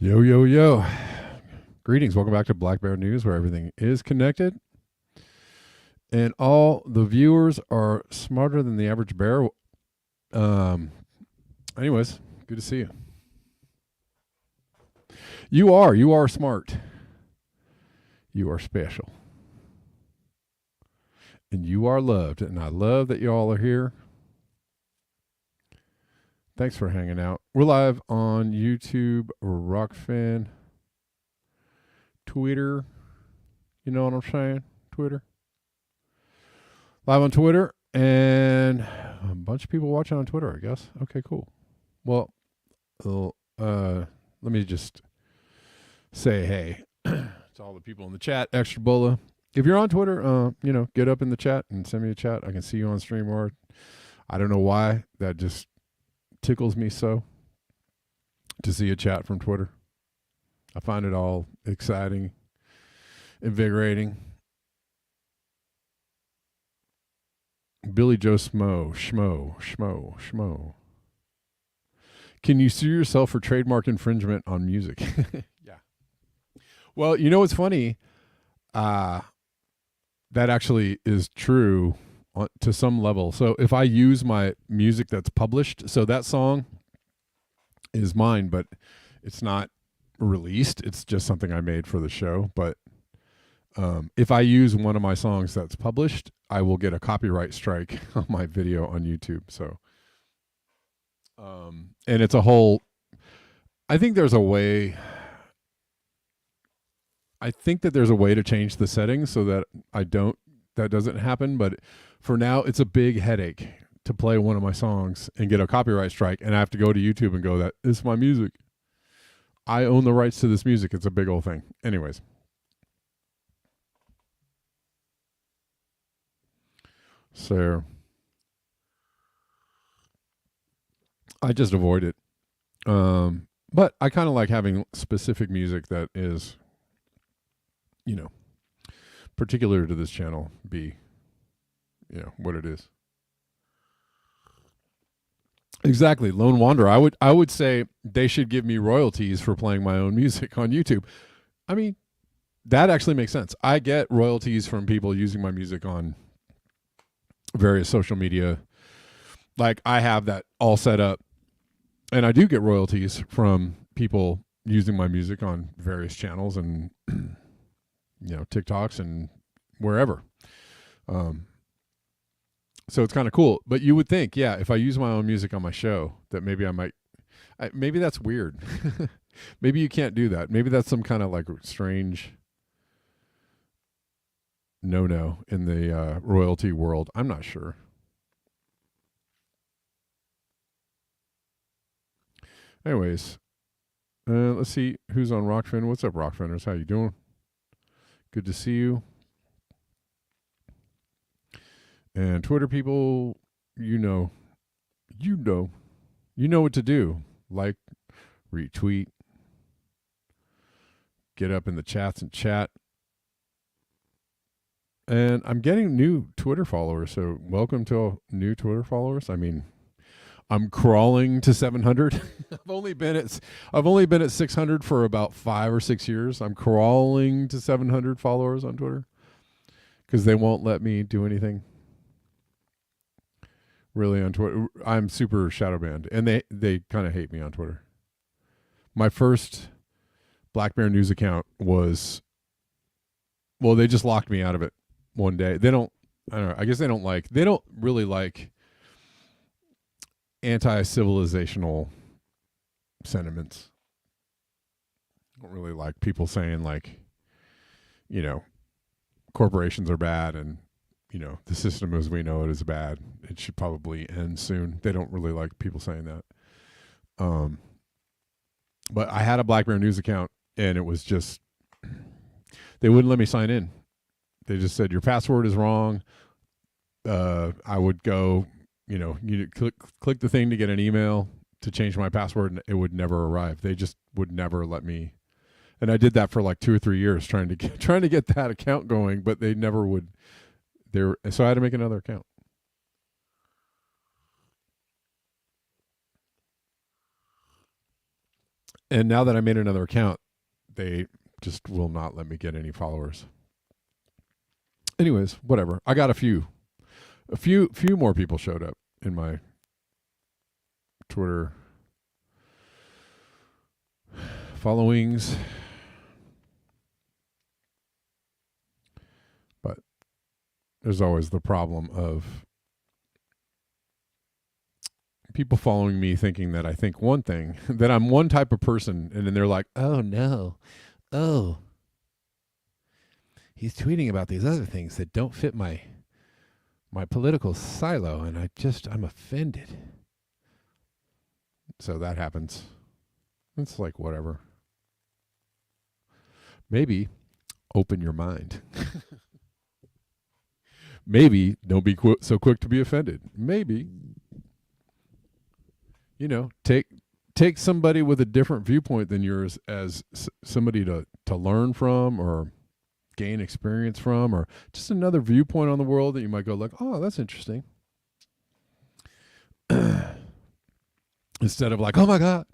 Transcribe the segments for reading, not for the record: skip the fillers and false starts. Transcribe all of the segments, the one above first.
Yo, yo, yo. Greetings. Welcome back to Black Bear News, where everything is connected. And all the viewers are smarter than the average bear. Anyways, good to see you. You are smart. You are special. And you are loved. And I love that you all are here. Thanks for hanging out. We're live on YouTube, Rockfin, Twitter. You know what I'm saying? Twitter. Live on Twitter, and a bunch of people watching on Twitter, I guess. Okay, cool. Well, let me just say hey to all the people in the chat. Extra Bola. If you're on Twitter, get up in the chat and send me a chat. I can see you on stream, or I don't know why that just tickles me so to see a chat from Twitter. I find it all exciting, invigorating. Billy Joe Schmo. Can you sue yourself for trademark infringement on music? Yeah. Well, you know what's funny? That actually is true to some level. So if I use my music that's published, so that song is mine, but it's not released. It's just something I made for the show. But if I use one of my songs that's published, I will get a copyright strike on my video on YouTube. So, and it's a whole. I think there's a way. I think that there's a way to change the settings so that that doesn't happen. But for now, it's a big headache to play one of my songs and get a copyright strike, and I have to go to YouTube and go, that is my music. I own the rights to this music. It's a big old thing. Anyways. So I just avoid it. But I kind of like having specific music that is, particular to this channel be, what it is. Exactly. Lone Wanderer. I would say they should give me royalties for playing my own music on YouTube. I mean, that actually makes sense. I get royalties from people using my music on various social media. Like I have that all set up, and I do get royalties from people using my music on various channels and TikToks and wherever. So it's kind of cool. But you would think, yeah, if I use my own music on my show, that maybe I might. Maybe that's weird. Maybe you can't do that. Maybe that's some kind of like strange no in the royalty world. I'm not sure. Anyways, let's see who's on Rockfin. What's up, Rockfinners? How you doing? Good to see you. And Twitter people, you know what to do. Like, retweet, get up in the chats and chat. And I'm getting new Twitter followers, so welcome to new Twitter followers. I mean, I'm crawling to 700. I've only been at 600 for about 5 or 6 years. I'm crawling to 700 followers on Twitter because they won't let me do anything really on Twitter. I'm super shadow banned, and they kind of hate me on Twitter. My first Black Bear News account was, well, they just locked me out of it one day. I don't know. I guess they don't really like anti-civilizational sentiments. I don't really like people saying like, corporations are bad and, the system as we know it is bad. It should probably end soon. They don't really like people saying that. But I had a Black Bear News account, and it was just, they wouldn't let me sign in. They just said, your password is wrong. I would go, you click the thing to get an email to change my password, and it would never arrive. They just would never let me. And I did that for like 2 or 3 years trying to get that account going, but they never would. So I had to make another account. And now that I made another account, they just will not let me get any followers. Anyways, whatever. I got a few more people showed up in my Twitter followings. But there's always the problem of people following me thinking that I think one thing, that I'm one type of person, and then they're like, oh no, oh, he's tweeting about these other things that don't fit my political silo, and I'm offended. So that happens. It's like whatever. Maybe open your mind. Maybe don't be so quick to be offended. Maybe, take somebody with a different viewpoint than yours as somebody to learn from or gain experience from, or just another viewpoint on the world that you might go like, oh, that's interesting. Instead of like, oh my God,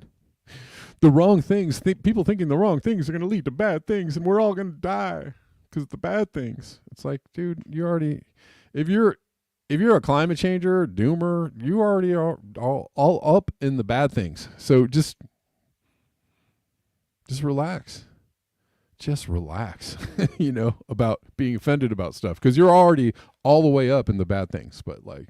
the wrong things, people thinking the wrong things are going to lead to bad things, and we're all going to die because of the bad things. It's like, dude, you already, if you're a climate changer, doomer, you already are all up in the bad things. So just relax. just relax, about being offended about stuff, because you're already all the way up in the bad things. But like,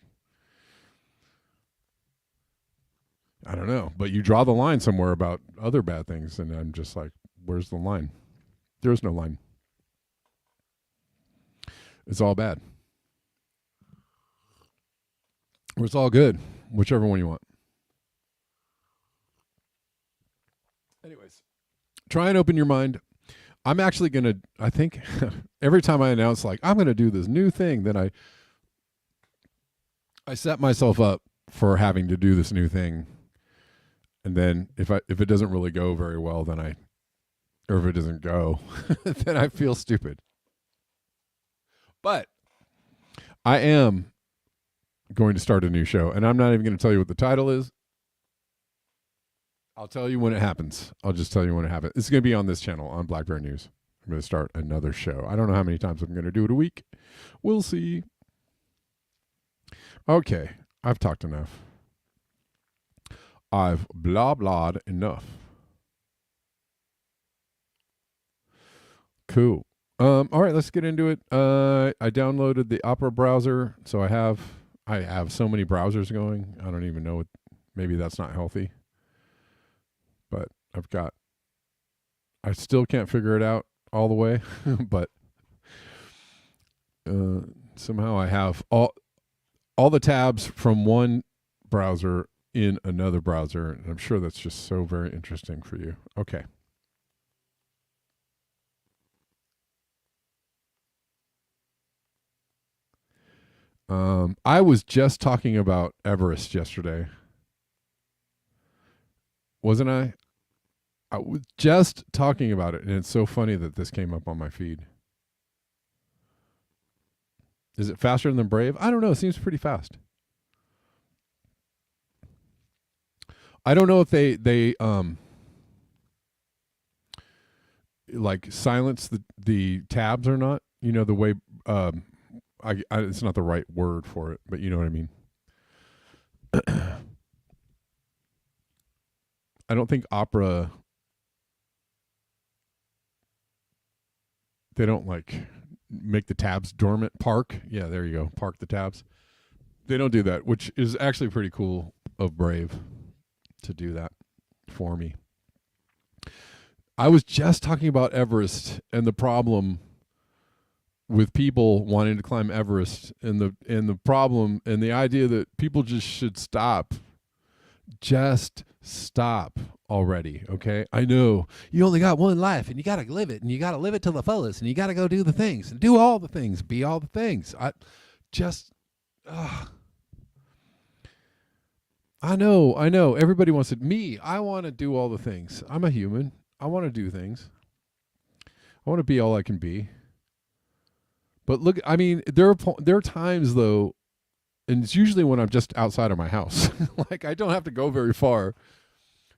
I don't know, but you draw the line somewhere about other bad things, and I'm just like, where's the line? There's no line. It's all bad. Or it's all good, whichever one you want. Anyways, try and open your mind. I'm actually going to, I think, every time I announce, like, I'm going to do this new thing, then I set myself up for having to do this new thing. And then if it doesn't really go very well, or if it doesn't go, then I feel stupid. But I am going to start a new show, and I'm not even going to tell you what the title is. I'll tell you when it happens. I'll just tell you when it happens. It's going to be on this channel, on Black Bear News. I'm going to start another show. I don't know how many times I'm going to do it a week. We'll see. Okay, I've talked enough. I've blah-blahed enough. Cool. All right, let's get into it. I downloaded the Opera browser, so I have so many browsers going. I don't even know what. Maybe that's not healthy. But I still can't figure it out all the way. But somehow I have all the tabs from one browser in another browser, and I'm sure that's just so very interesting for you. Okay. I was just talking about Everest yesterday. Wasn't I? I was just talking about it, and it's so funny that this came up on my feed. Is it faster than Brave? I don't know. It seems pretty fast. I don't know if they like silence the tabs or not. You know, the way it's not the right word for it, but you know what I mean. I don't think Opera, they don't like make the tabs dormant. Park. Yeah, there you go. Park the tabs. They don't do that, which is actually pretty cool of Brave to do that for me. I was just talking about Everest and the problem with people wanting to climb Everest, and the problem and the idea that people just should stop. Just stop already, okay? I know you only got one life, and you got to live it, and you got to live it to the fullest, and you got to go do the things, and do all the things, be all the things. I know. Everybody wants it. Me, I want to do all the things. I'm a human. I want to do things. I want to be all I can be. But look, I mean, there are times though, and it's usually when I'm just outside of my house. Like, I don't have to go very far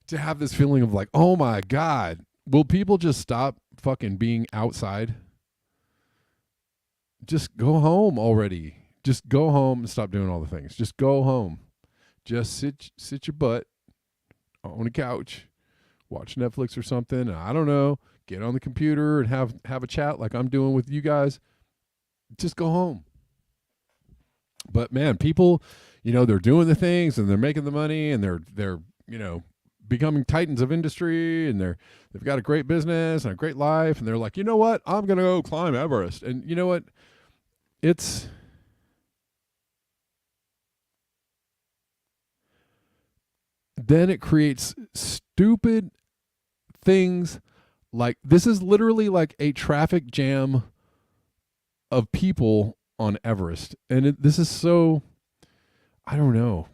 to have this feeling of like, oh my God, will people just stop fucking being outside? Just go home already. Just go home and stop doing all the things. Just go home. Just sit your butt on a couch, watch Netflix or something. And I don't know, get on the computer and have a chat like I'm doing with you guys. Just go home. But man, people, they're doing the things and they're making the money and they're becoming titans of industry, and they've got a great business and a great life, and they're like, you know what? I'm gonna go climb Everest. And you know what? Then it creates stupid things like this is literally like a traffic jam of people on Everest. And this is so, I don't know.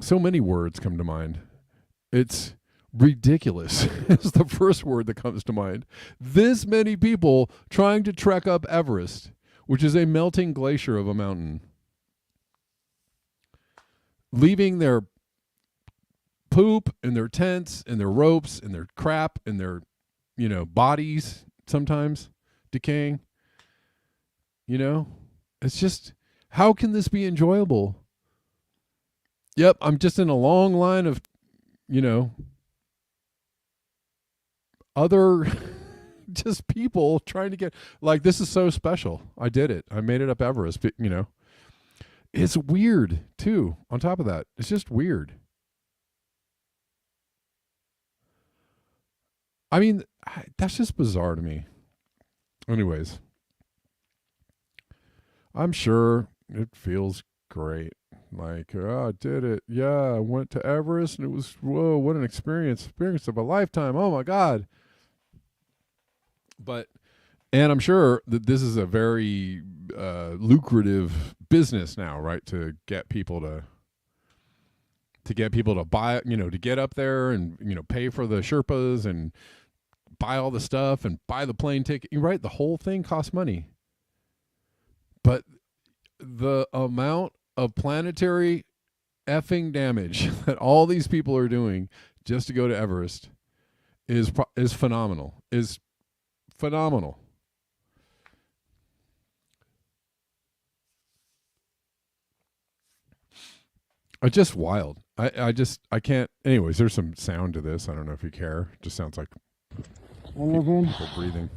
So many words come to mind. It's ridiculous is the first word that comes to mind. This many people trying to trek up Everest, which is a melting glacier of a mountain, leaving their poop and their tents and their ropes and their crap and their, bodies sometimes decaying. It's just, how can this be enjoyable? Yep, I'm just in a long line of, other just people trying to get, like, this is so special. I did it. I made it up Everest, but, you know, it's weird too. On top of that, it's just weird. I mean, that's just bizarre to me. Anyways, I'm sure it feels great. Like, oh, I did it. Yeah, I went to Everest and it was, whoa, what an experience of a lifetime. Oh my God. But, and I'm sure that this is a very lucrative business now, right? To get people to buy, you know, to get up there and, you know, pay for the Sherpas and buy all the stuff and buy the plane ticket. You're right. The whole thing costs money. But the amount of planetary effing damage that all these people are doing just to go to Everest is phenomenal. Is phenomenal. It's just wild. I can't. Anyways, there's some sound to this. I don't know if you care. It just sounds like people breathing.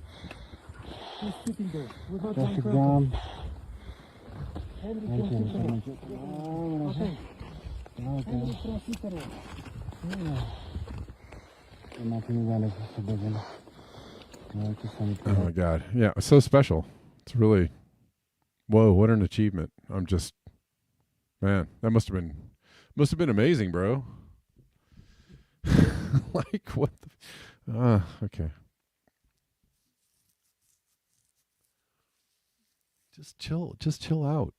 Oh my God. Yeah, it's so special. It's really, whoa, what an achievement. I'm just, man, that must have been amazing, bro. Like, what the, okay. Just chill out.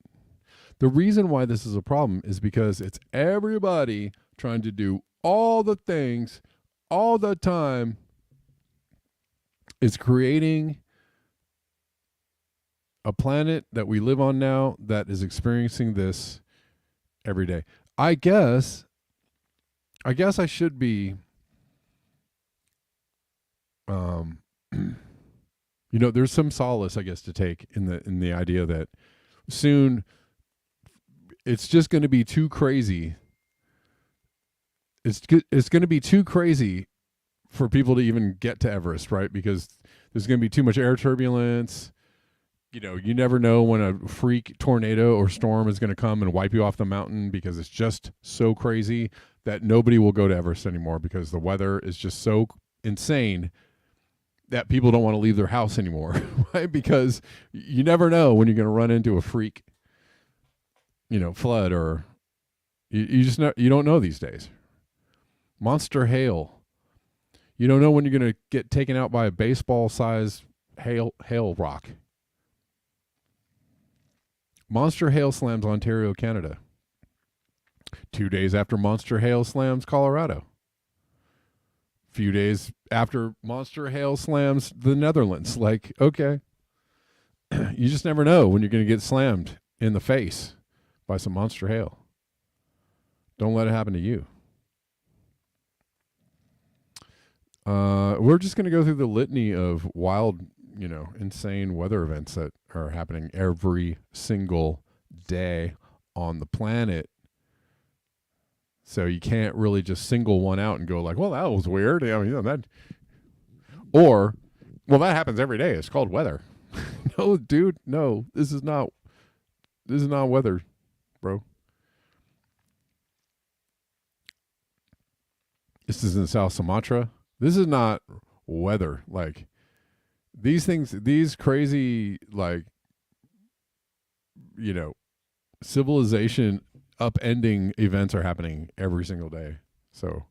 The reason why this is a problem is because it's everybody trying to do all the things all the time. It's creating a planet that we live on now that is experiencing this every day. I guess I should be you know, there's some solace, I guess, to take in the idea that soon it's just going to be too crazy. It's going to be too crazy for people to even get to Everest, right? Because there's going to be too much air turbulence. You know, you never know when a freak tornado or storm is going to come and wipe you off the mountain, because it's just so crazy that nobody will go to Everest anymore because the weather is just so insane that people don't want to leave their house anymore, right? Because you never know when you're going to run into a freak, you know, flood, or you just you don't know these days. Monster hail. You don't know when you're going to get taken out by a baseball-sized hail rock. Monster hail slams Ontario, Canada. 2 days after monster hail slams Colorado. Few days after monster hail slams the Netherlands. Like, okay. You just never know when you're going to get slammed in the face by some monster hail. Don't let it happen to you. We're just going to go through the litany of wild, you know, insane weather events that are happening every single day on the planet. So you can't really just single one out and go like, well, that was weird. I mean, you know, that, or, well, that happens every day. It's called weather. No, dude, no, this is not weather, bro. This is in South Sumatra. This is not weather. Like, these things, these crazy, like, you know, civilization upending events are happening every single day. So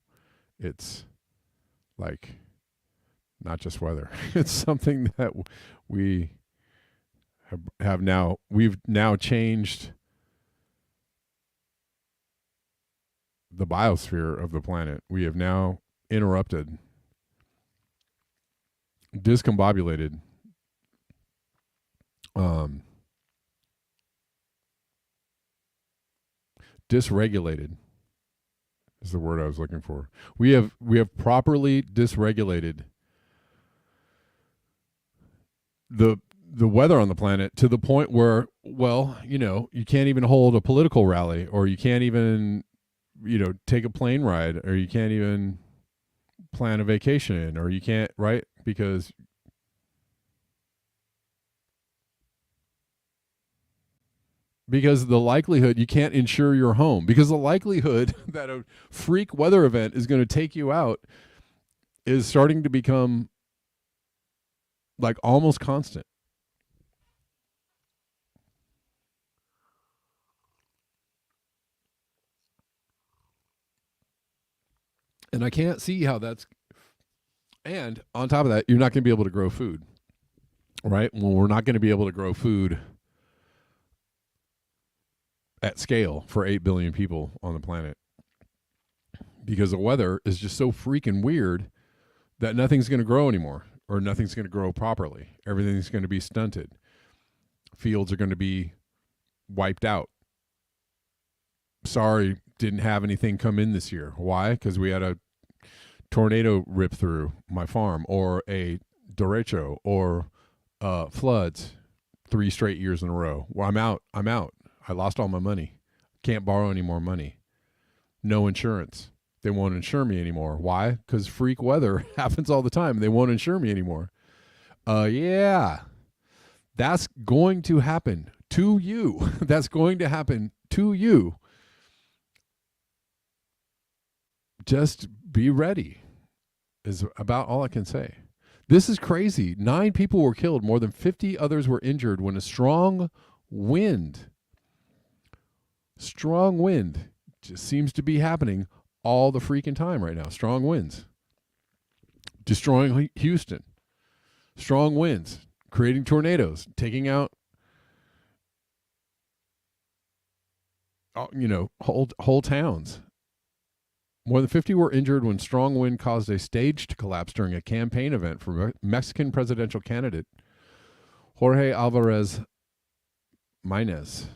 it's like not just weather. It's something that we have now, we've now changed the biosphere of the planet. We have now interrupted, discombobulated, dysregulated is the word I was looking for. We have properly dysregulated the weather on the planet to the point where, well, you know, you can't even hold a political rally, or you can't even, you know, take a plane ride, or you can't even plan a vacation, or you can't, right? Because the likelihood you can't insure your home, because the likelihood that a freak weather event is going to take you out is starting to become like almost constant. And I can't see how that's, and on top of that, you're not going to be able to grow food, right? Well, we're not going to be able to grow food at scale for 8 billion people on the planet, because the weather is just so freaking weird that nothing's going to grow anymore, or nothing's going to grow properly. Everything's going to be stunted. Fields are going to be wiped out. Sorry, didn't have anything come in this year. Why? Because we had a tornado rip through my farm, or a derecho, or floods 3 straight years in a row. Well, I'm out. I lost all my money. Can't borrow any more money. No insurance. They won't insure me anymore. Why? Because freak weather happens all the time. They won't insure me anymore. Yeah. That's going to happen to you. That's going to happen to you. Just be ready is about all I can say. This is crazy. 9 people were killed. More than 50 others were injured when a strong wind just seems to be happening all the freaking time right now. Strong winds. Destroying Houston. Strong winds. Creating tornadoes. Taking out, whole towns. More than 50 were injured when strong wind caused a stage to collapse during a campaign event for Mexican presidential candidate Jorge Alvarez Maynez.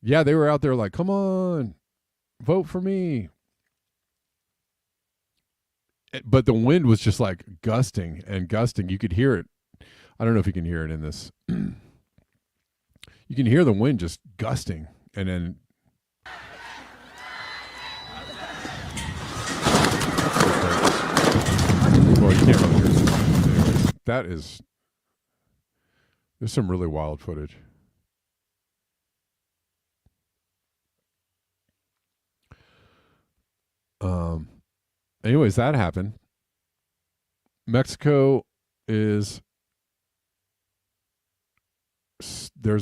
Yeah, they were out there like, come on, vote for me. But the wind was just like gusting and gusting. You could hear it. I don't know if you can hear it in this. You can hear the wind just gusting, and then well, you can't really hear it. Anyways, there's some really wild footage. Anyways, that happened. Mexico there's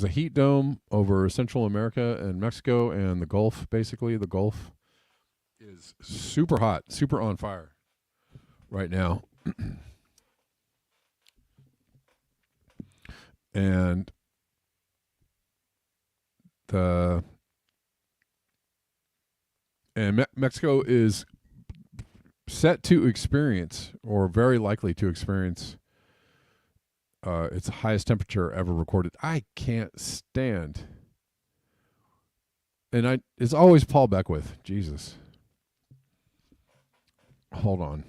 a heat dome over Central America and Mexico and the Gulf. Basically, the Gulf is super hot, super on fire right now. And Mexico is set to experience, or very likely to experience, its highest temperature ever recorded. I can't stand. And it's always Paul Beckwith. Jesus. Hold on.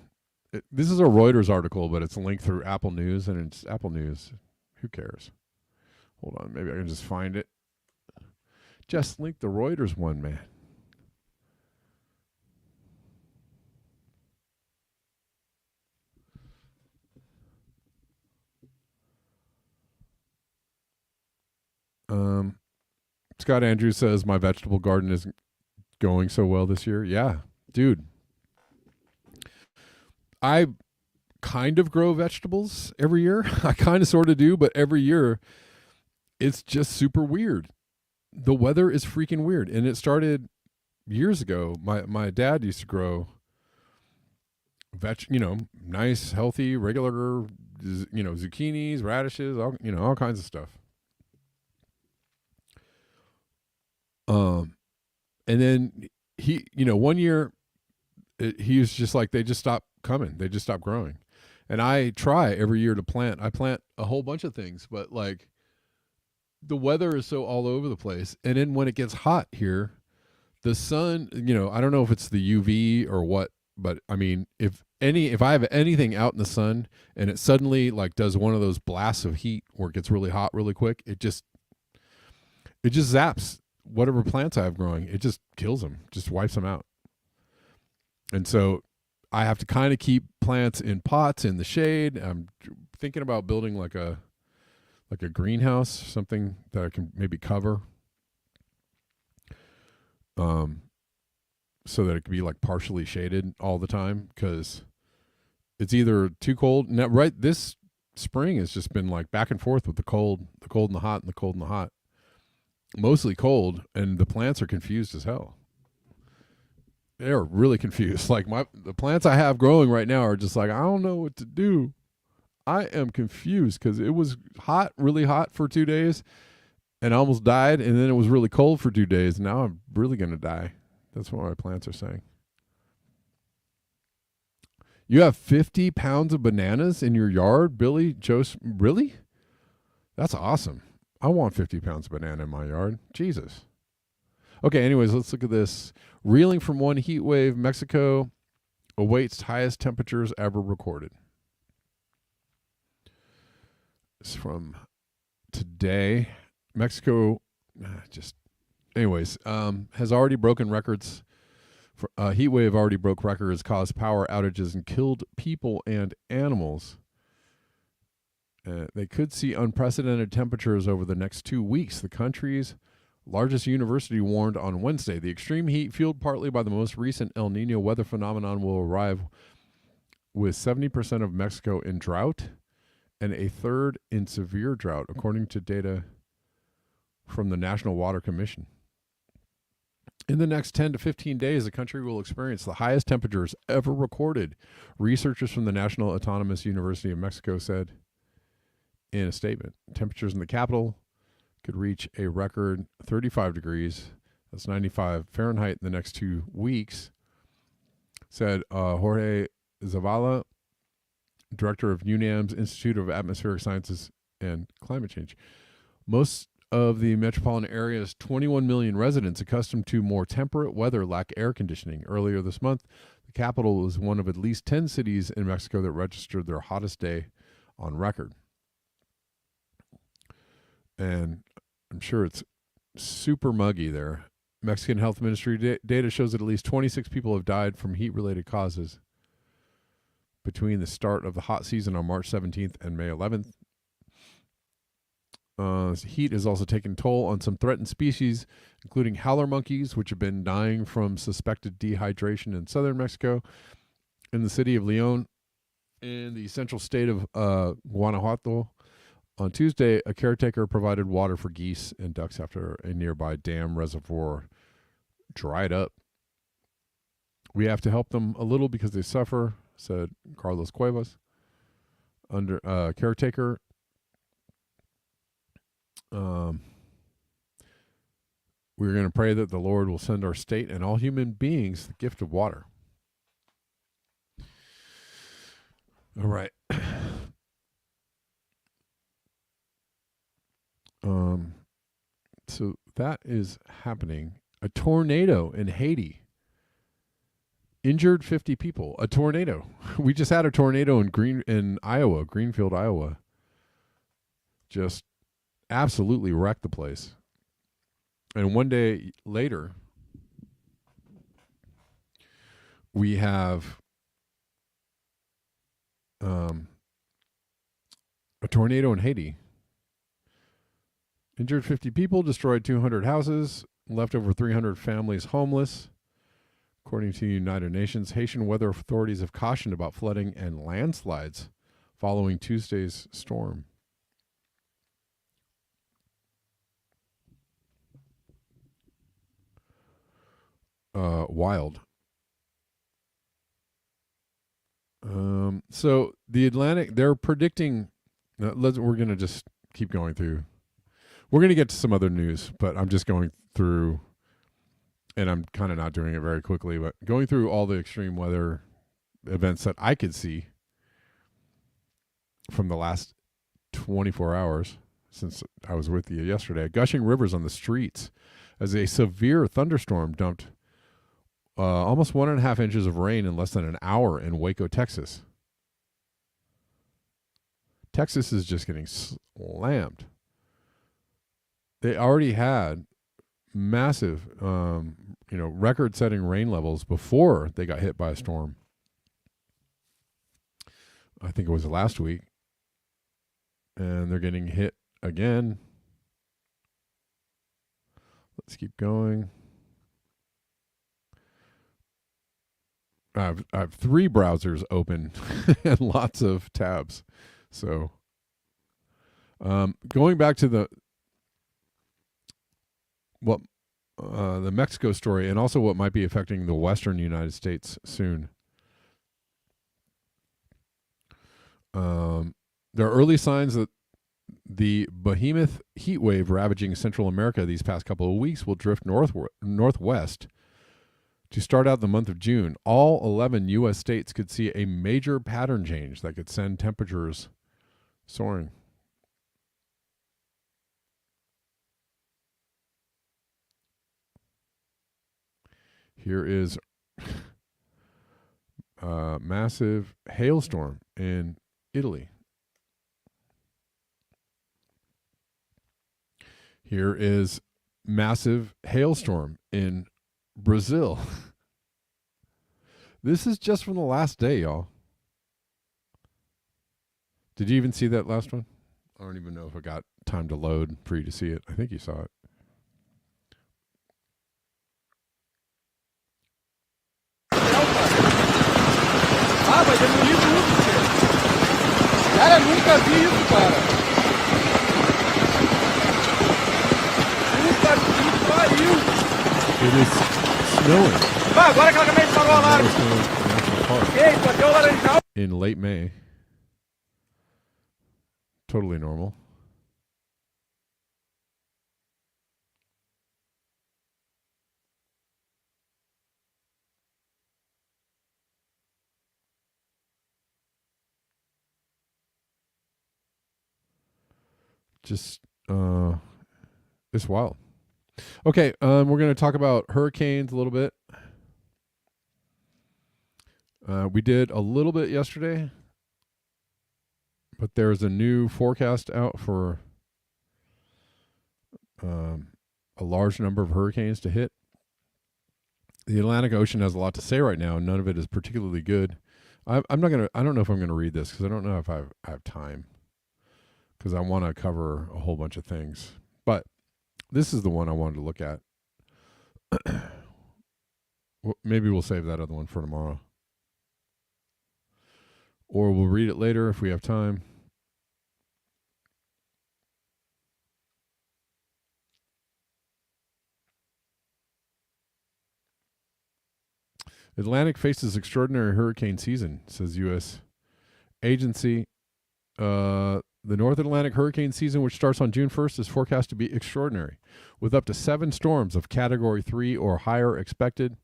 This is a Reuters article, but it's linked through Apple News, and it's Apple News. Who cares? Hold on. Maybe I can just find it. Just link the Reuters one, man. Scott Andrews says my vegetable garden isn't going so well this year. Yeah, dude. I kind of grow vegetables every year. I kind of sort of do, but every year it's just super weird. The weather is freaking weird. And it started years ago. My dad used to grow nice, healthy, regular, zucchinis, radishes, all kinds of stuff. And then he, one year he was just like, they just stopped coming. They just stopped growing. And I try every year to plant. I plant a whole bunch of things, but like the weather is so all over the place. And then when it gets hot here, the sun, I don't know if it's the UV or what, but I mean, if I have anything out in the sun and it suddenly like does one of those blasts of heat where it gets really hot really quick, it just zaps whatever plants I have growing. It just kills them, just wipes them out. And so I have to kind of keep plants in pots in the shade. I'm thinking about building like a greenhouse, something that I can maybe cover, so that it could be like partially shaded all the time, because it's either too cold. Now, right, this spring has just been like back and forth with the cold and the hot, and the cold and the hot. Mostly cold, and the plants are confused as hell. They're really confused. Like the plants I have growing right now are just like, I don't know what to do. I am confused because it was hot, really hot for 2 days, and I almost died, and then it was really cold for 2 days. Now I'm really gonna die. That's what my plants are saying. You have 50 pounds of bananas in your yard, Billy? Really? That's awesome. I want 50 pounds of banana in my yard. Jesus. Okay, anyways, let's look at this. Reeling from one heat wave, Mexico awaits highest temperatures ever recorded. It's from today. Mexico has already broken records. Heat wave already broke records, caused power outages, and killed people and animals. They could see unprecedented temperatures over the next 2 weeks. The country's largest university warned on Wednesday the extreme heat, fueled partly by the most recent El Nino weather phenomenon, will arrive with 70% of Mexico in drought and a third in severe drought, according to data from the National Water Commission. In the next 10 to 15 days, the country will experience the highest temperatures ever recorded, researchers from the National Autonomous University of Mexico said in a statement. Temperatures in the capital could reach a record 35 degrees, that's 95 Fahrenheit, in the next 2 weeks, said Jorge Zavala, director of UNAM's Institute of Atmospheric Sciences and Climate Change. Most of the metropolitan area's 21 million residents accustomed to more temperate weather lack air conditioning. Earlier this month, the capital was one of at least 10 cities in Mexico that registered their hottest day on record. And I'm sure it's super muggy there. Mexican Health Ministry data shows that at least 26 people have died from heat-related causes between the start of the hot season on March 17th and May 11th. Heat has also taken toll on some threatened species, including howler monkeys, which have been dying from suspected dehydration in southern Mexico. In the city of León, in the central state of Guanajuato, on Tuesday, a caretaker provided water for geese and ducks after a nearby dam reservoir dried up. We have to help them a little because they suffer, said Carlos Cuevas, caretaker. We're going to pray that the Lord will send our state and all human beings the gift of water. All right. So that is happening. A tornado in Haiti injured 50 people. A tornado. We just had a tornado in Iowa, Greenfield, Iowa. Just absolutely wrecked the place. And one day later, we have a tornado in Haiti. Injured 50 people, destroyed 200 houses, left over 300 families homeless. According to the United Nations, Haitian weather authorities have cautioned about flooding and landslides following Tuesday's storm. Wild. So the Atlantic, they're predicting. We're going to just keep going through. We're going to get to some other news, but I'm just going through, and I'm kind of not doing it very quickly, but going through all the extreme weather events that I could see from the last 24 hours since I was with you yesterday. Gushing rivers on the streets as a severe thunderstorm dumped almost 1.5 inches of rain in less than an hour in Waco, Texas. Texas is just getting slammed. They already had massive, record-setting rain levels before they got hit by a storm. I think it was last week. And they're getting hit again. Let's keep going. I have 3 browsers open and lots of tabs. So going back to the Mexico story, and also what might be affecting the western United States soon. There are early signs that the behemoth heat wave ravaging Central America these past couple of weeks will drift northwest to start out the month of June. All 11 U.S. states could see a major pattern change that could send temperatures soaring. Here is a massive hailstorm in Italy. Here is massive hailstorm in Brazil. This is just from the last day, y'all. Did you even see that last one? I don't even know if I got time to load for you to see it. I think you saw it. Ah, vai demolir tudo, tio. Cara, nunca vi isso, cara. Puta que pariu. It is snowing. Vai, agora que ela também disparou o alarme. Eita, deu laranjal. In late May. Totally normal. Just it's wild. Okay, we're going to talk about hurricanes a little bit. We did a little bit yesterday, but there's a new forecast out for a large number of hurricanes to hit. The Atlantic Ocean has a lot to say right now, and none of it is particularly good. I don't know if I'm gonna read this because I don't know if I have time, because I want to cover a whole bunch of things. But this is the one I wanted to look at. Maybe we'll save that other one for tomorrow, or we'll read it later if we have time. Atlantic faces extraordinary hurricane season, says U.S. agency. The North Atlantic hurricane season, which starts on June 1st, is forecast to be extraordinary, with up to 7 storms of Category 3 or higher expected,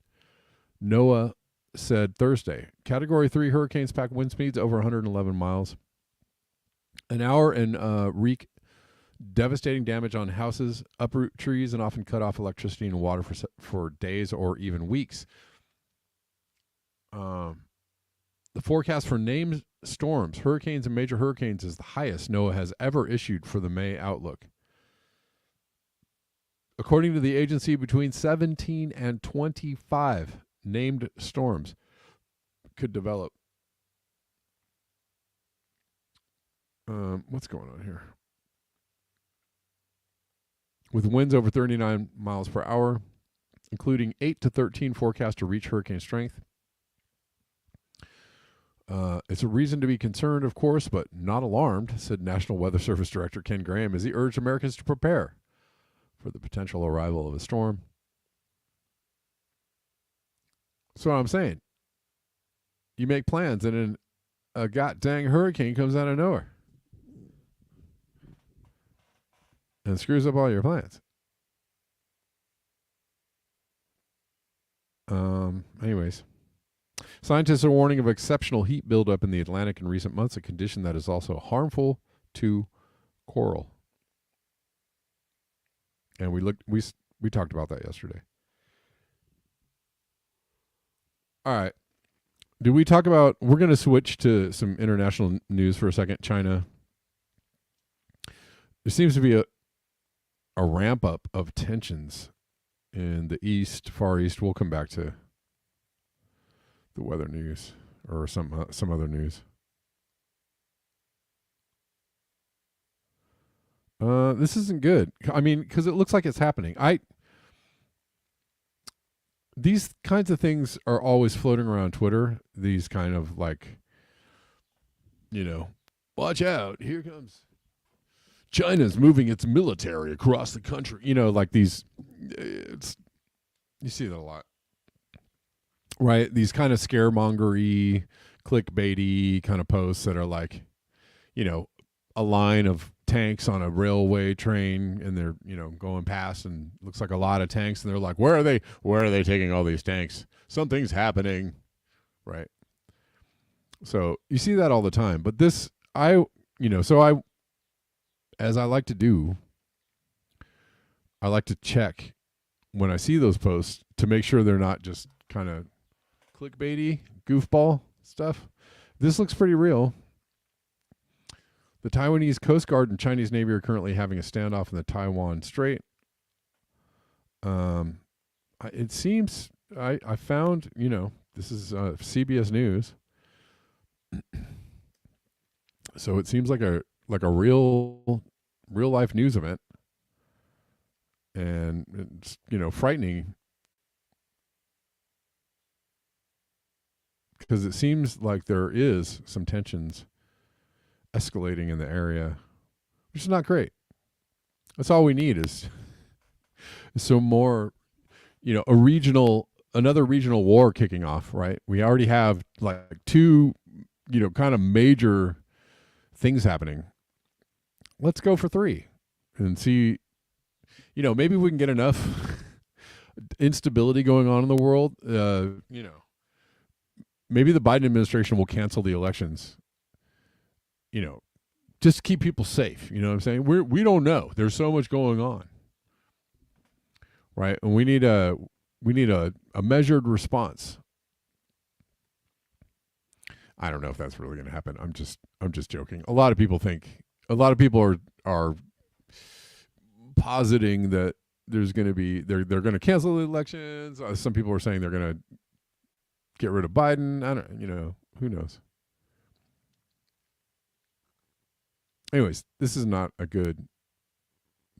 NOAA said Thursday. Category 3 hurricanes pack wind speeds over 111 miles an hour and wreak devastating damage on houses, uproot trees, and often cut off electricity and water for days or even weeks. The forecast for named storms, hurricanes, and major hurricanes is the highest NOAA has ever issued for the May outlook. According to the agency, between 17 and 25 named storms could develop. What's going on here? With winds over 39 miles per hour, including 8 to 13 forecast to reach hurricane strength. It's a reason to be concerned, of course, but not alarmed, said National Weather Service Director Ken Graham as he urged Americans to prepare for the potential arrival of a storm. That's what I'm saying. You make plans and then a god-dang hurricane comes out of nowhere and screws up all your plans. Anyways. Scientists are warning of exceptional heat buildup in the Atlantic in recent months, a condition that is also harmful to coral. And we talked about that yesterday. All right. We're going to switch to some international news for a second. China. There seems to be a ramp up of tensions in the east, Far East. We'll come back to the weather news or some other news. This isn't good. I mean, because it looks like it's happening. These kinds of things are always floating around Twitter. These kind of like, watch out, here comes China's moving its military across the country. Like these, you see that a lot, right? These kind of scaremongery, clickbaity kind of posts that are like, a line of tanks on a railway train, and they're going past, and looks like a lot of tanks, and they're like, where are they taking all these tanks? Something's happening, right? So you see that all the time. But this, as I like to do, I like to check when I see those posts to make sure they're not just kind of clickbaity goofball stuff. This looks pretty real. The Taiwanese Coast Guard and Chinese Navy are currently having a standoff in the Taiwan Strait. It seems I found, this is CBS News, so it seems like a real life news event, and it's frightening because it seems like there is some tensions escalating in the area, which is not great. That's all we need is some more, another regional war kicking off, right? We already have like two, kind of major things happening. Let's go for three and see, maybe we can get enough instability going on in the world. Maybe the Biden administration will cancel the elections, just to keep people safe. You know what I'm saying? We don't know. There's so much going on, right? And we need a measured response. I don't know if that's really going to happen. I'm just joking. A lot of people are positing that there's going to be they're going to cancel the elections. Some people are saying they're going to get rid of Biden. I don't, who knows? Anyways, this is not a good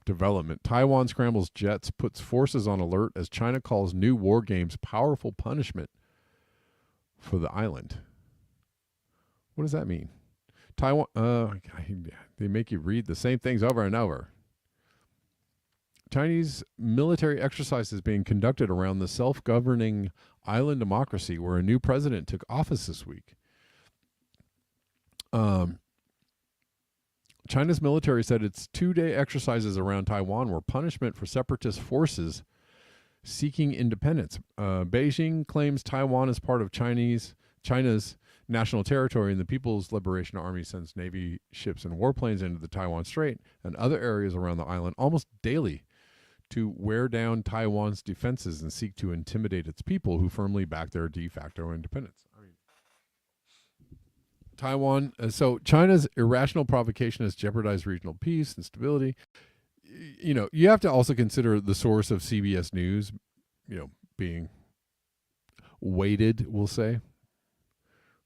development. Taiwan scrambles jets, puts forces on alert as China calls new war games powerful punishment for the island. What does that mean? Taiwan, they make you read the same things over and over. Chinese military exercises being conducted around the self-governing island democracy where a new president took office this week. China's military said its 2-day exercises around Taiwan were punishment for separatist forces seeking independence. Beijing claims Taiwan is part of China's national territory, and the People's Liberation Army sends Navy ships and warplanes into the Taiwan Strait and other areas around the island almost daily to wear down Taiwan's defenses and seek to intimidate its people who firmly back their de facto independence. Taiwan, so China's irrational provocation has jeopardized regional peace and stability. You have to also consider the source of CBS News, being weighted, we'll say,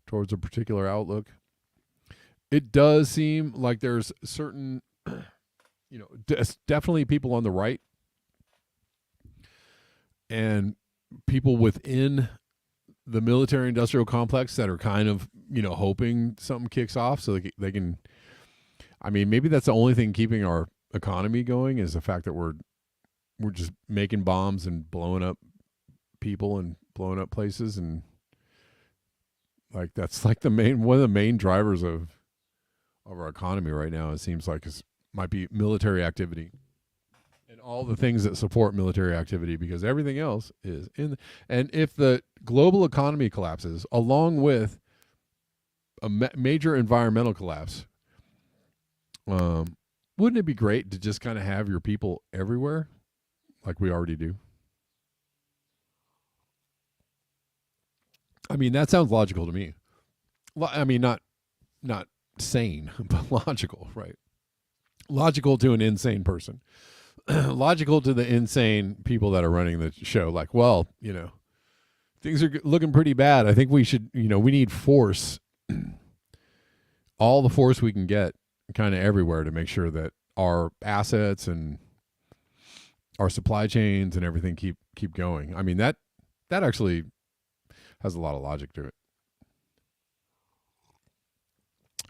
towards a particular outlook. It does seem like there's certain, definitely people on the right and people within the military industrial complex that are kind of, hoping something kicks off so they can, maybe that's the only thing keeping our economy going is the fact that we're just making bombs and blowing up people and blowing up places. And like, that's like one of the main drivers of our economy right now. It seems like might be military activity and all the things that support military activity, because everything else is and if the global economy collapses along with a major environmental collapse, wouldn't it be great to just kind of have your people everywhere like we already do? That sounds logical to me. Not sane, but logical, right? Logical to an insane person. logical to the insane people that are running the show. Like, well, things are looking pretty bad. I think we should, we need force, all the force we can get, kind of everywhere, to make sure that our assets and our supply chains and everything keep going. I mean, that actually has a lot of logic to it.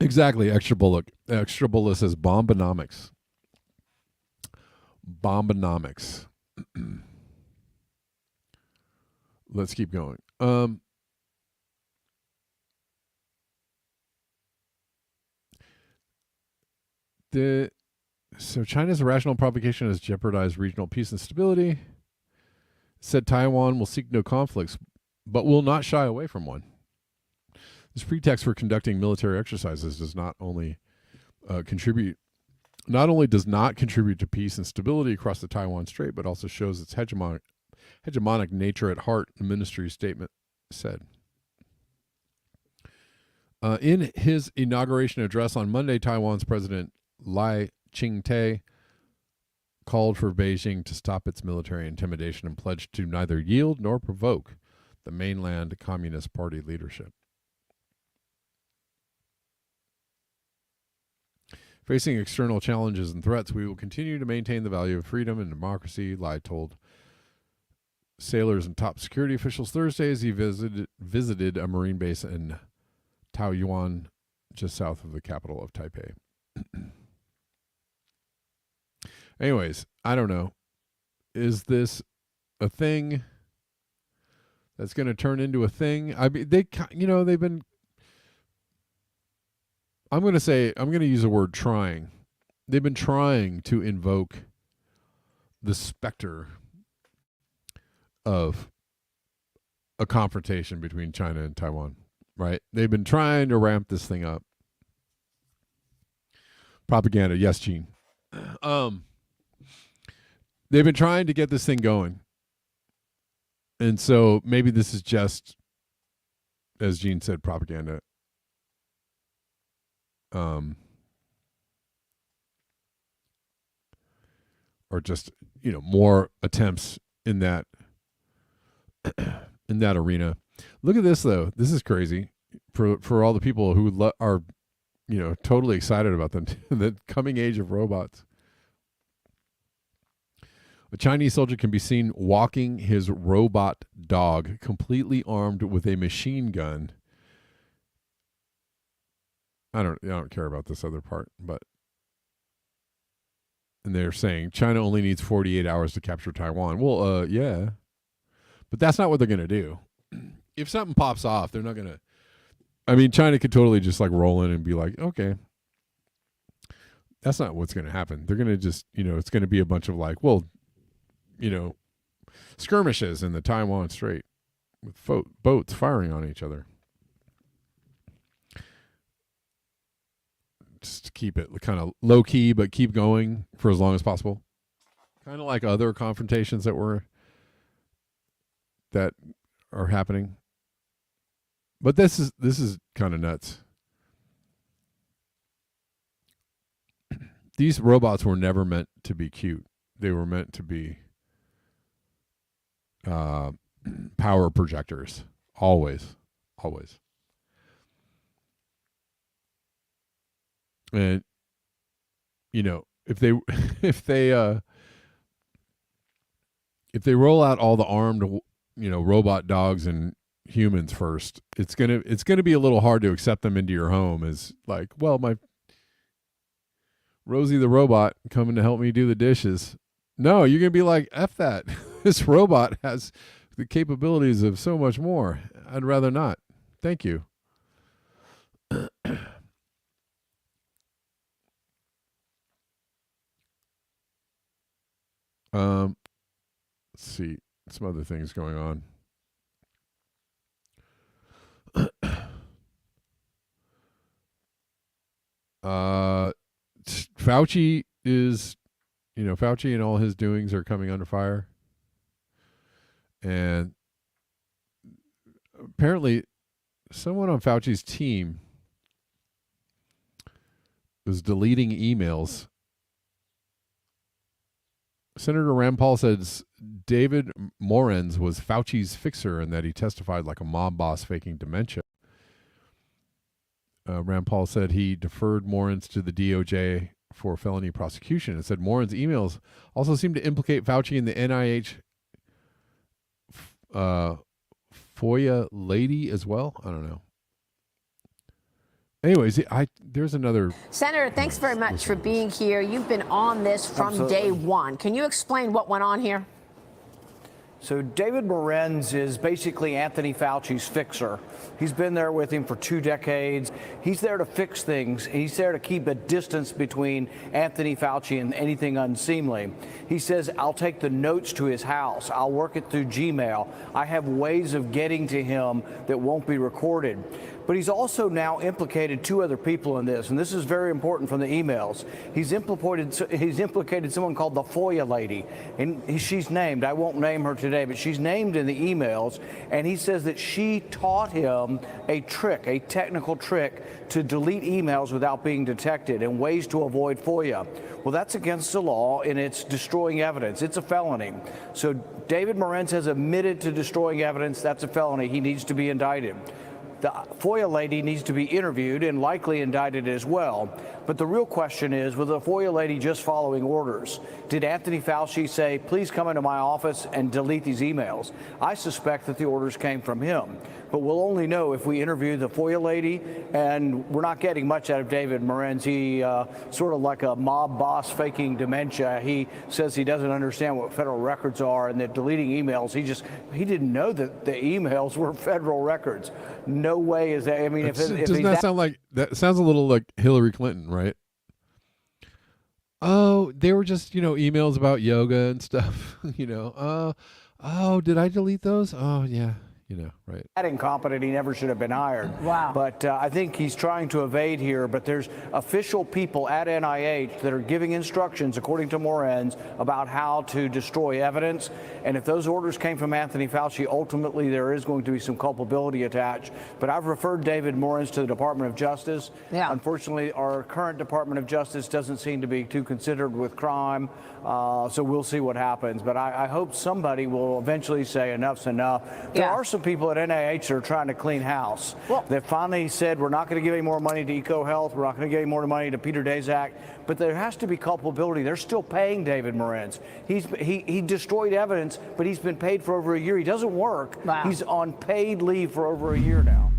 Exactly. Extra bullet says bombonomics. Bombonomics. Let's keep going. So China's irrational provocation has jeopardized regional peace and stability. Said Taiwan will seek no conflicts, but will not shy away from one. This pretext for conducting military exercises does not only does not contribute to peace and stability across the Taiwan Strait, but also shows its hegemonic nature at heart, the ministry's statement said. In his inauguration address on Monday, Taiwan's President Lai Ching-te called for Beijing to stop its military intimidation and pledged to neither yield nor provoke the mainland Communist Party leadership. Facing external challenges and threats, we will continue to maintain the value of freedom and democracy, Lai told sailors and top security officials Thursday as he visited a Marine base in Taoyuan, just south of the capital of Taipei. Anyways, I don't know. Is this a thing that's going to turn into a thing? I mean, they've been, I'm going to use the word trying. They've been trying to invoke the specter of a confrontation between China and Taiwan, right? They've been trying to ramp this thing up. Propaganda, yes, Gene. They've been trying to get this thing going. And so maybe this is just, as Gene said, propaganda. Or just, more attempts in that arena. Look at this, though. This is crazy for all the people who are, totally excited about the coming age of robots. A Chinese soldier can be seen walking his robot dog, completely armed with a machine gun. I don't care about this other part, but. And they're saying China only needs 48 hours to capture Taiwan. Well, yeah. But that's not what they're going to do. If something pops off, they're not going to. I mean, China could totally just like roll in and be like, okay. That's not what's going to happen. They're going to just, it's going to be a bunch of like, well, skirmishes in the Taiwan Strait with boats firing on each other. Just to keep it kind of low key, but keep going for as long as possible. Kind of like other confrontations that are happening. But this is kind of nuts. These robots were never meant to be cute. They were meant to be power projectors. Always. And if they roll out all the armed robot dogs and humans first, it's gonna be a little hard to accept them into your home as like, well, my Rosie the robot coming to help me do the dishes. No, you're gonna be like, F that. This robot has the capabilities of so much more. I'd rather not. Thank you. Let's see some other things going on. Fauci is, Fauci and all his doings are coming under fire. And apparently someone on Fauci's team was deleting emails Senator Rand Paul says David Morenz was Fauci's fixer and that he testified like a mob boss faking dementia. Rand Paul said he deferred Morenz to the DOJ for felony prosecution and said Morenz' emails also seem to implicate Fauci in the NIH FOIA lady as well. I don't know. Anyways, there's another. Senator, thanks very much for being here. You've been on this from day one. Can you explain what went on here? So David Morenz is basically Anthony Fauci's fixer. He's been there with him for 2 decades. He's there to fix things. He's there to keep a distance between Anthony Fauci and anything unseemly. He says, I'll take the notes to his house. I'll work it through Gmail. I have ways of getting to him that won't be recorded. But he's also now implicated 2 other people in this, and this is very important from the emails. He's implicated someone called the FOIA lady, and she's named. I won't name her today, but she's named in the emails, and he says that she taught him a trick, a technical trick to delete emails without being detected and ways to avoid FOIA. Well, that's against the law, and it's destroying evidence. It's a felony. So David Morenz has admitted to destroying evidence. That's a felony. He needs to be indicted. The FOIA lady needs to be interviewed and likely indicted as well. But the real question is, was the FOIA lady just following orders? Did Anthony Fauci say, please come into my office and delete these emails? I suspect that the orders came from him. But we'll only know if we interview the FOIA lady, and we're not getting much out of David Morenz. He sort of like a mob boss faking dementia. He says he doesn't understand what federal records are and that deleting emails, he didn't know that the emails were federal records. No way is that. I mean, doesn't that sound like that? Sounds a little like Hillary Clinton, right? Oh, they were just emails about yoga and stuff. Oh, did I delete those? Oh yeah. Right. That incompetent, he never should have been hired. Wow. But I think he's trying to evade here. But there's official people at NIH that are giving instructions, according to Morenz, about how to destroy evidence. And if those orders came from Anthony Fauci, ultimately there is going to be some culpability attached. But I've referred David Morenz to the Department of Justice. Yeah. Unfortunately, our current Department of Justice doesn't seem to be too concerned with crime. So we'll see what happens. But I hope somebody will eventually say enough's enough. There are some people at NIH that are trying to clean house. Well, they finally said we're not going to give any more money to EcoHealth. We're not going to give any more money to Peter Daszak. But there has to be culpability. They're still paying David Morenz. He destroyed evidence, but he's been paid for over a year. He doesn't work. Wow. He's on paid leave for over a year now.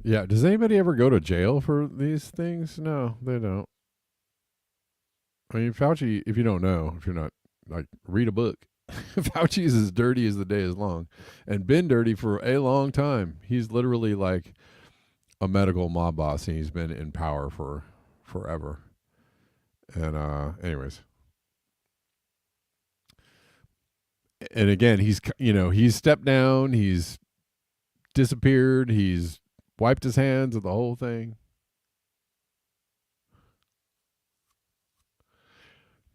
Yeah. Does anybody ever go to jail for these things? No, they don't. I mean, Fauci, if you don't know, if you're not, read a book. Fauci is as dirty as the day is long and been dirty for a long time. He's literally like a medical mob boss, and he's been in power for forever. And anyways. And again, he's stepped down, he's disappeared, he's wiped his hands of the whole thing.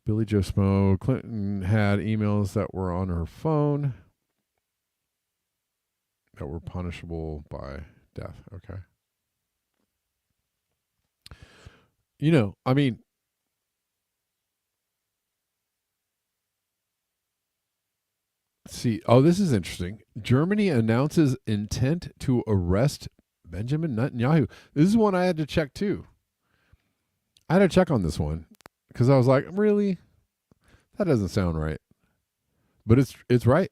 Billy Joe Smo, Clinton had emails that were on her phone that were punishable by death. Okay. I mean, see, this is interesting. Germany announces intent to arrest Benjamin Netanyahu. This is one I had to check too. I had to check on this one. Because I was like, really? That doesn't sound right. But it's right.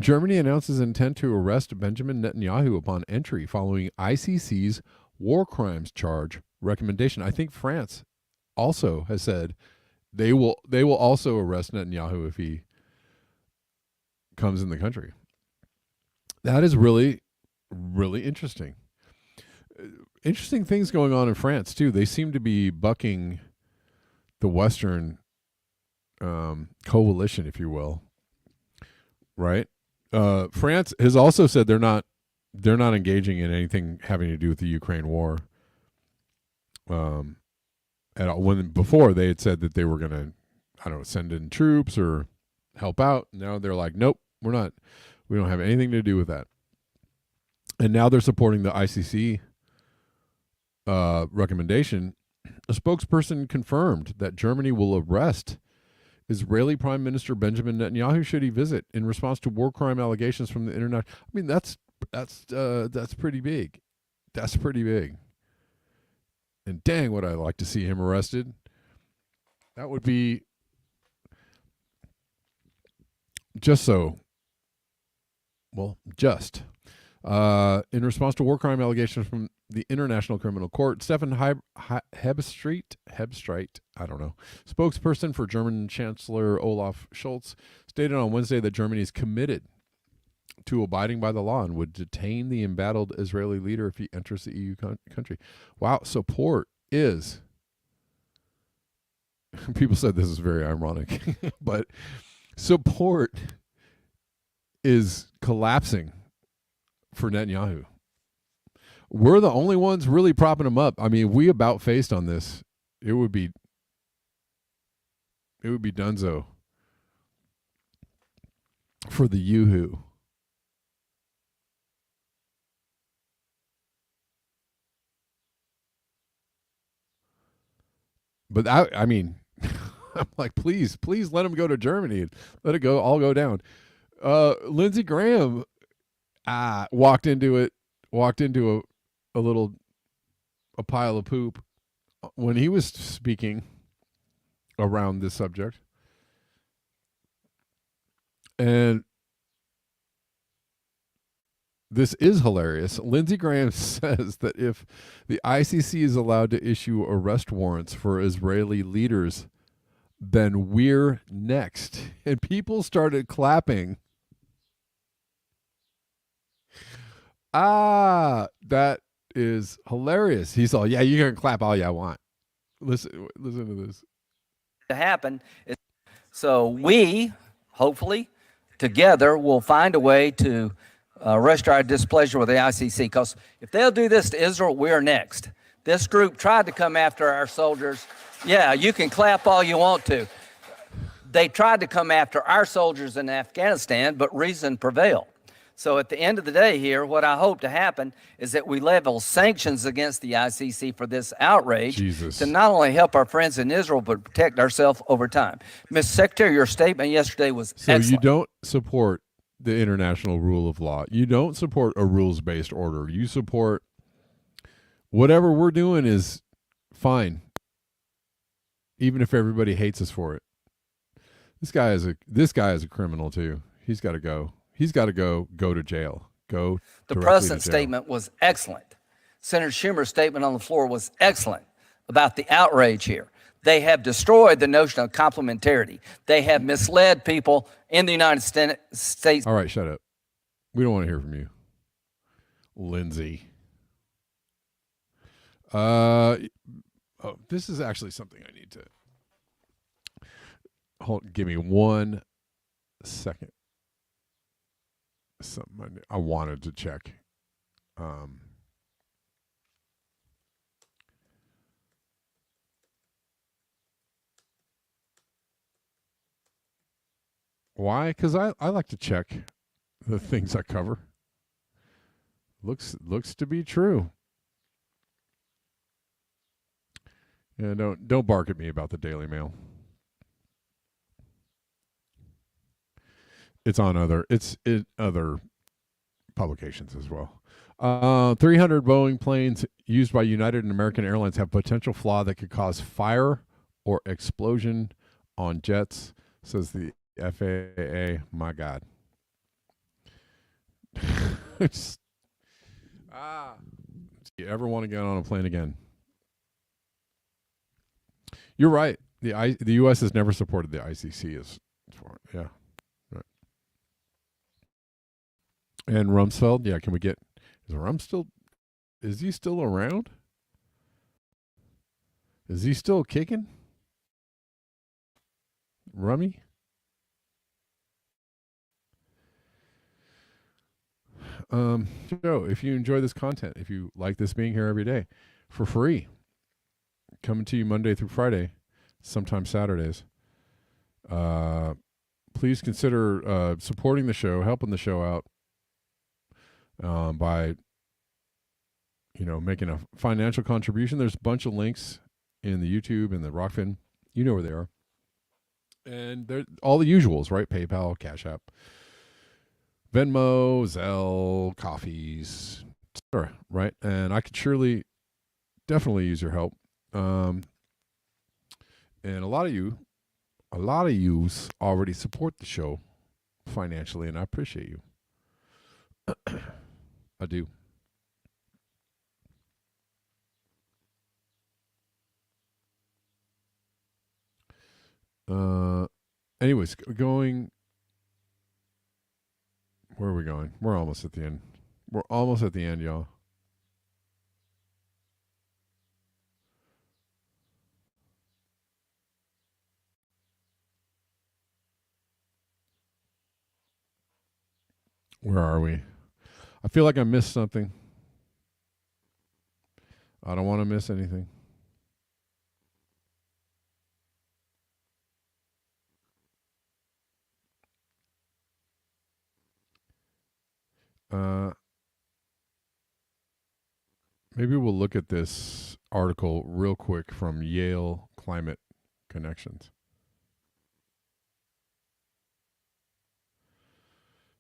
Germany announces intent to arrest Benjamin Netanyahu upon entry following ICC's war crimes charge recommendation. I think France also has said they will also arrest Netanyahu if he comes in the country. That is really, really interesting. Interesting things going on in France too. They seem to be bucking the Western coalition, if you will, right? France has also said they're not engaging in anything having to do with the Ukraine war. When before they had said that they were going to, send in troops or help out. Now they're like, nope, we're not. We don't have anything to do with that. And now they're supporting the ICC recommendation. A spokesperson confirmed that Germany will arrest Israeli Prime Minister Benjamin Netanyahu should he visit in response to war crime allegations from the internet? I mean, that's pretty big. That's pretty big. And dang, would I like to see him arrested. That would be just so. Well, just. In response to war crime allegations from the International Criminal Court, Stefan Hebstreit, I don't know, spokesperson for German Chancellor Olaf Scholz, stated on Wednesday that Germany is committed to abiding by the law and would detain the embattled Israeli leader if he enters the EU country. Wow, support is... People said this is very ironic, but support is collapsing for Netanyahu. We're the only ones really propping him up. I mean, we about faced on this. It would be dunzo for the Yoo-hoo. But I mean, I'm like, please let him go to Germany and let it all go down. Lindsey Graham walked into a pile of poop when he was speaking around this subject. And this is hilarious. Lindsey Graham says that if the ICC is allowed to issue arrest warrants for Israeli leaders, then we're next. And people started clapping. That is hilarious. He's all, yeah, you can clap all you want. Listen to this. To happen. So we, hopefully, together will find a way to register our displeasure with the ICC, because if they'll do this to Israel, we're next. This group tried to come after our soldiers. Yeah, you can clap all you want to. They tried to come after our soldiers in Afghanistan, but reason prevailed. So at the end of the day here, what I hope to happen is that we level sanctions against the ICC for this outrage to not only help our friends in Israel, but protect ourselves over time. Mr. Secretary, your statement yesterday was excellent. So you don't support the international rule of law. You don't support a rules-based order. You support whatever we're doing is fine, even if everybody hates us for it. This guy is a criminal too. He's got to go. He's got to go to jail. Go. The president's statement was excellent. Senator Schumer's statement on the floor was excellent about the outrage here. They have destroyed the notion of complementarity. They have misled people in the United States. All right, shut up. We don't want to hear from you, Lindsay. This is actually something I need to hold. Give me 1 second. Something I wanted to check. Why? Because I like to check the things I cover. Looks to be true. Yeah, don't bark at me about the Daily Mail. It's on other publications as well. 300 Boeing planes used by United and American Airlines have potential flaw that could cause fire or explosion on jets, says the FAA. My God. Do you ever want to get on a plane again? You're right. The U.S. has never supported the ICC as far. Yeah. Right. And Rumsfeld, yeah, can we get is he still around? Is he still kicking? Rummy? So if you enjoy this content, if you like this being here every day for free, coming to you Monday through Friday, sometimes Saturdays, please consider supporting the show, helping the show out by making a financial contribution. There's a bunch of links in the YouTube and the Rockfin. You know where they are. And they're all the usuals, right? PayPal, Cash App, Venmo, Zelle, coffees, etc. Right? And I could definitely use your help. And a lot of yous already support the show financially, and I appreciate you. I do. Anyways, where are we going? We're almost at the end. We're almost at the end, y'all. Where are we? I feel like I missed something. I don't want to miss anything. Maybe we'll look at this article real quick from Yale Climate Connections.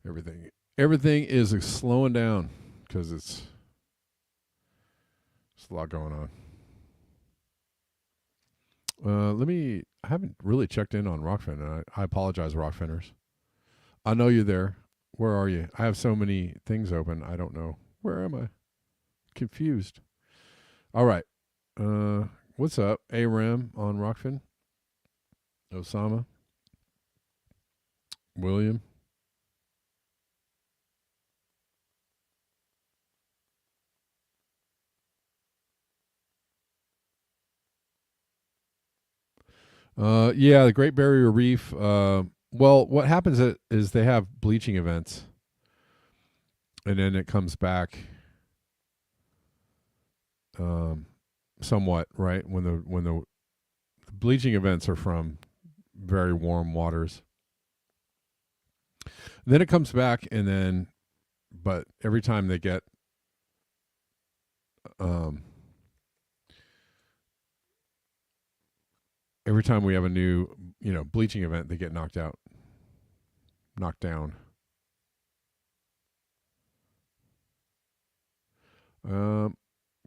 Everything is slowing down because it's a lot going on. I haven't really checked in on Rockfin. I apologize, Rockfinners. I know you're there. Where are you? I have so many things open. I don't know. Where am I? Confused. All right. What's up? ARAM on Rockfin. Osama. William. Yeah, the Great Barrier Reef. Well, what happens is they have bleaching events, and then it comes back somewhat, right? When the bleaching events are from very warm waters. Then it comes back, but every time they get every time we have a new, bleaching event, they get knocked down.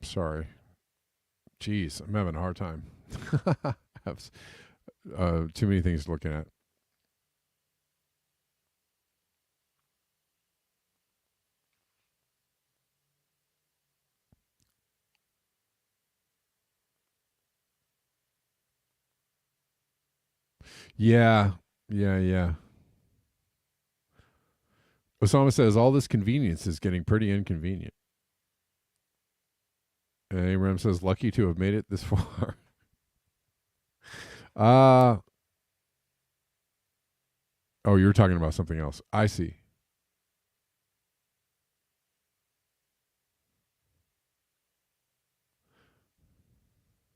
Sorry. Jeez, I'm having a hard time. I have too many things to look at. Yeah. Osama says all this convenience is getting pretty inconvenient. And Abraham says, lucky to have made it this far. Oh, you're talking about something else. I see.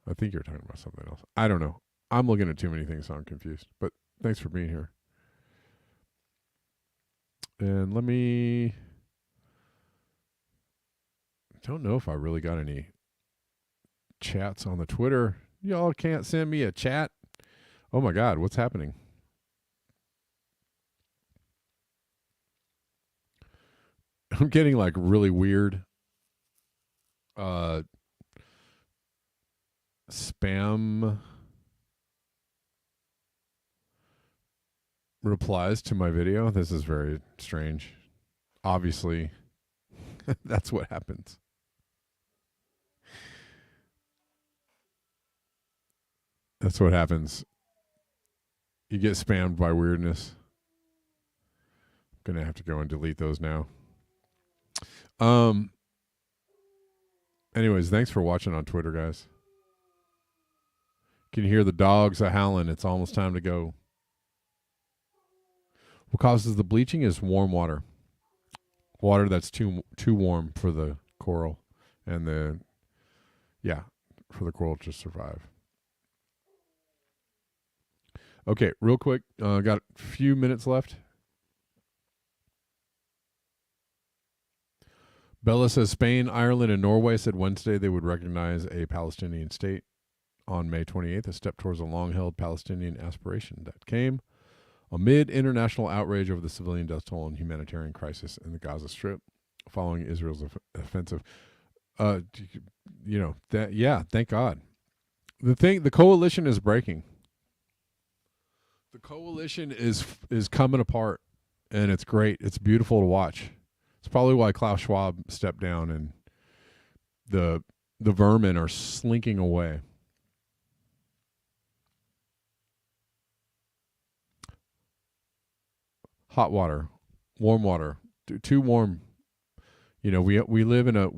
I think you're talking about something else. I don't know. I'm looking at too many things, so I'm confused. But thanks for being here. And don't know if I really got any chats on the Twitter. Y'all can't send me a chat. Oh my God, what's happening? I'm getting like really weird spam replies to my video. This is very strange. Obviously, that's what happens. That's what happens. You get spammed by weirdness. I'm going to have to go and delete those now. Anyways, thanks for watching on Twitter, guys. Can you hear the dogs a howling? It's almost time to go. What causes the bleaching is warm water. Water that's too warm for the coral and for the coral to survive. Okay, real quick, got a few minutes left. Bella says Spain, Ireland, and Norway said Wednesday they would recognize a Palestinian state. on May 28th, a step towards a long-held Palestinian aspiration that came amid international outrage over the civilian death toll and humanitarian crisis in the Gaza Strip following Israel's offensive. Thank God. The coalition is breaking. The coalition is coming apart, and it's great. It's beautiful to watch. It's probably why Klaus Schwab stepped down and the vermin are slinking away. Hot water, warm water, too warm. We live in a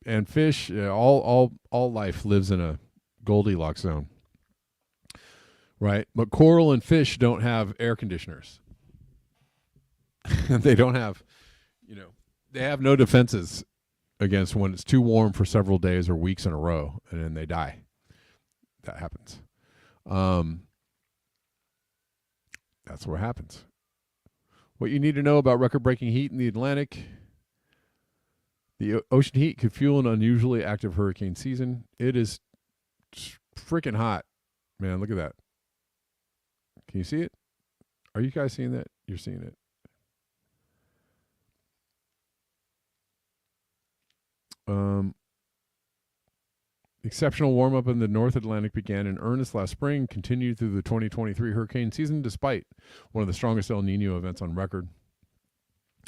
and fish, all life lives in a Goldilocks zone, right? But coral and fish don't have air conditioners. They don't have, they have no defenses against when it's too warm for several days or weeks in a row, and then they die. That happens. That's what happens. What you need to know about record-breaking heat in the Atlantic. The ocean heat could fuel an unusually active hurricane season. It is freaking hot. Man, look at that. Can you see it? Are you guys seeing that? You're seeing it. Exceptional warm-up in the North Atlantic began in earnest last spring, continued through the 2023 hurricane season, despite one of the strongest El Nino events on record,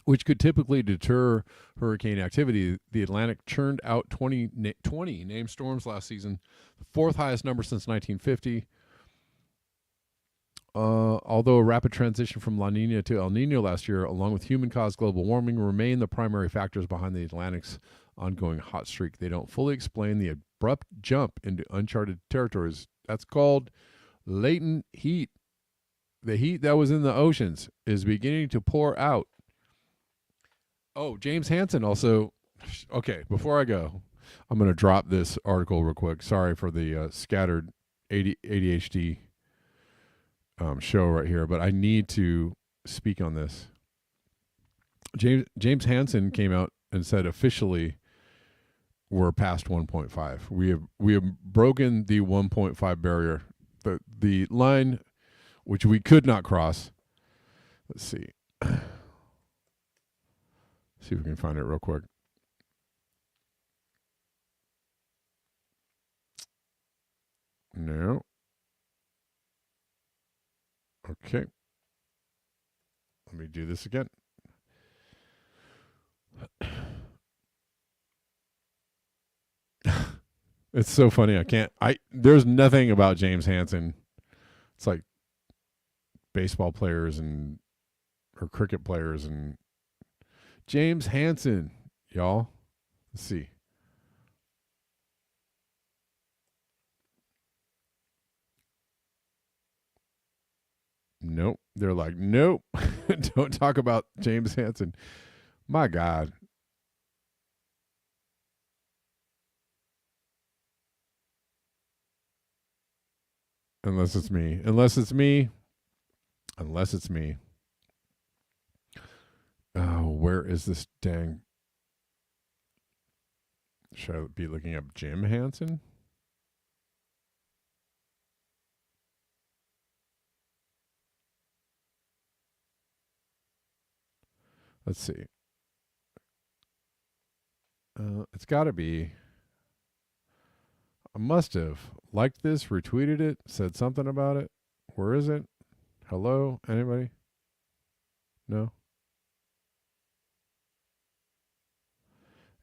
which could typically deter hurricane activity. The Atlantic churned out 20 named storms last season, the fourth highest number since 1950. Although a rapid transition from La Nina to El Nino last year, along with human-caused global warming, remain the primary factors behind the Atlantic's ongoing hot streak. They don't fully explain the abrupt jump into uncharted territories. That's called latent heat. The heat that was in the oceans is beginning to pour out. Oh, James Hansen also. Okay, before I go, I'm going to drop this article real quick. Sorry for the scattered ADHD show right here, but I need to speak on this. James Hansen came out and said officially we're past 1.5. We have broken the 1.5 barrier, the line which we could not cross. Let's see. See if we can find it real quick. No. Okay. Let me do this again. It's so funny. There's nothing about James Hansen. It's like baseball players or cricket players and James Hansen, y'all. Let's see. Nope. They're like, nope. Don't talk about James Hansen. My God. Unless it's me. Oh, where is this dang? Should I be looking up Jim Hansen? Let's see. It's got to be. I must have liked this, retweeted it, said something about it. Where is it? Hello? Anybody? No?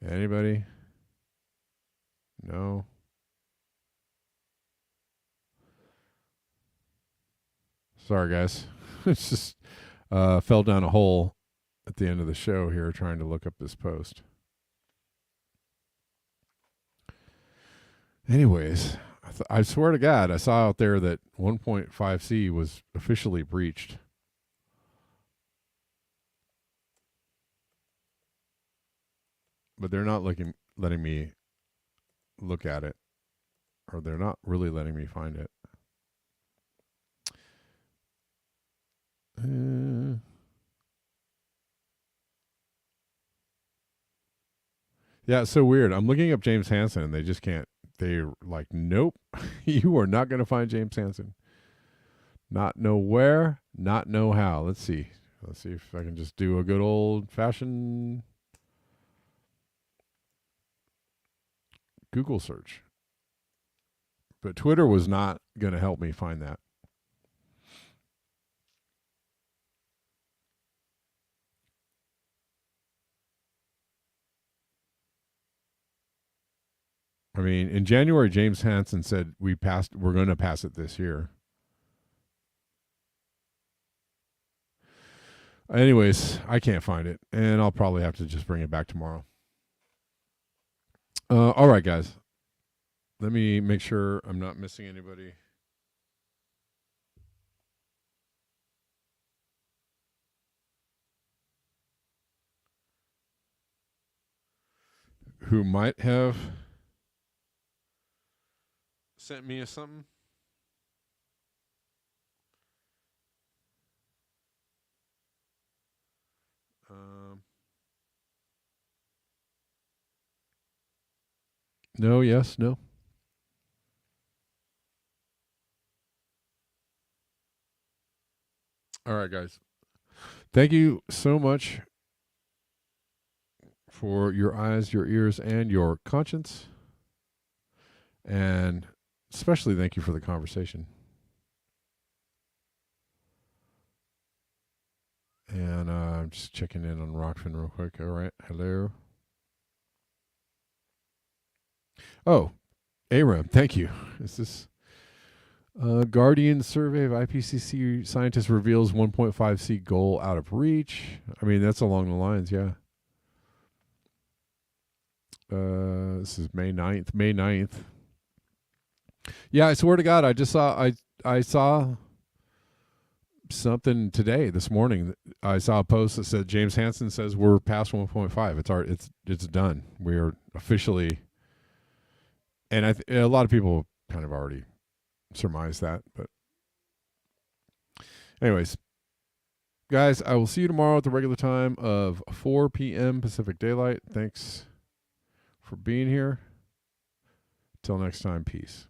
Anybody? No? Sorry, guys. It's just fell down a hole at the end of the show here trying to look up this post. Anyways, I swear to God, I saw out there that 1.5C was officially breached. But they're not letting me look at it. Or they're not really letting me find it. Yeah, it's so weird. I'm looking up James Hansen and they just can't they're like, nope, you are not going to find James Hansen. Not know where, not know how. Let's see if I can just do a good old fashioned Google search. But Twitter was not going to help me find that. I mean, in January, James Hansen said we're going to pass it this year. Anyways, I can't find it, and I'll probably have to just bring it back tomorrow. All right, guys. Let me make sure I'm not missing anybody. Who might have sent me something? No, yes, no. All right, guys. Thank you so much for your eyes, your ears, and your conscience. And especially thank you for the conversation. And I'm just checking in on Rockfin real quick. All right. Hello. Oh, Aram, thank you. Is this Guardian survey of IPCC scientists reveals 1.5C goal out of reach? I mean, that's along the lines, yeah. This is May 9th. May 9th. Yeah, I swear to God, I just saw I saw something today, this morning. I saw a post that said James Hansen says we're past 1.5. It's done. We are officially, and a lot of people kind of already surmised that, but anyways, guys, I will see you tomorrow at the regular time of 4 p.m. Pacific Daylight. Thanks for being here. Till next time, peace.